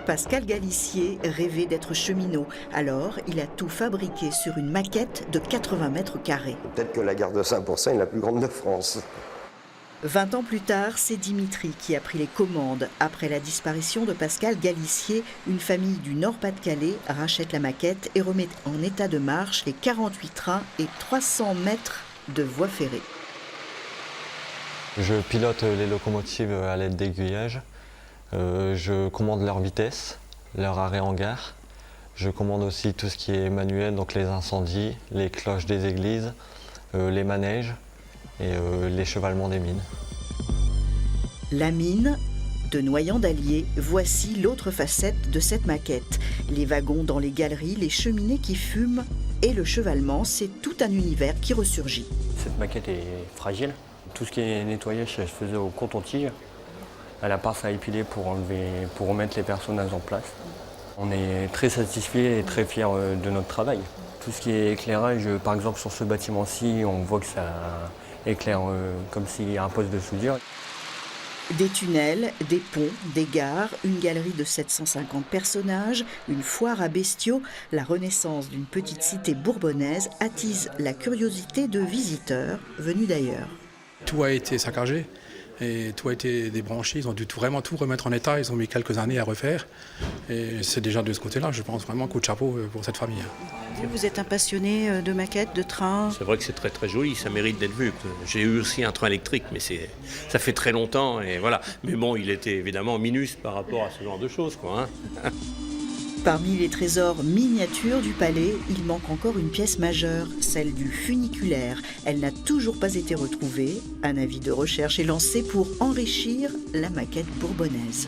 Pascal Galicier rêvait d'être cheminot. Alors, il a tout fabriqué sur une maquette de 80 mètres carrés. Peut-être que la gare de Saint-Pourçain est la plus grande de France. 20 ans plus tard, c'est Dimitri qui a pris les commandes. Après la disparition de Pascal Galicier, une famille du Nord-Pas-de-Calais rachète la maquette et remet en état de marche les 48 trains et 300 mètres de voie ferrée. Je pilote les locomotives à l'aide d'aiguillage. Je commande leur vitesse, leur arrêt en gare. Je commande aussi tout ce qui est manuel, donc les incendies, les cloches des églises, les manèges et l'échevalement des mines. La mine de Noyant-d'Allier, voici l'autre facette de cette maquette. Les wagons dans les galeries, les cheminées qui fument et le chevalement, c'est tout un univers qui ressurgit. Cette maquette est fragile. Tout ce qui est nettoyage, ça se faisait au coton-tige. À la pince à épiler pour remettre les personnages en place. On est très satisfait et très fiers de notre travail. Tout ce qui est éclairage, par exemple sur ce bâtiment-ci, on voit que ça éclaire comme s'il y a un poste de soudure. Des tunnels, des ponts, des gares, une galerie de 750 personnages, une foire à bestiaux, la renaissance d'une petite cité bourbonnaise attise la curiosité de visiteurs venus d'ailleurs. Tout a été saccagé et tout a été débranché. Ils ont dû vraiment tout remettre en état. Ils ont mis quelques années à refaire. Et c'est déjà de ce côté-là, je pense vraiment coup de chapeau pour cette famille. Vous êtes un passionné de maquettes, de trains? C'est vrai que c'est très très joli, ça mérite d'être vu. J'ai eu aussi un train électrique, mais ça fait très longtemps et voilà. Mais bon, il était évidemment minus par rapport à ce genre de choses, quoi. Parmi les trésors miniatures du palais, il manque encore une pièce majeure, celle du funiculaire. Elle n'a toujours pas été retrouvée. Un avis de recherche est lancé pour enrichir la maquette bourbonnaise.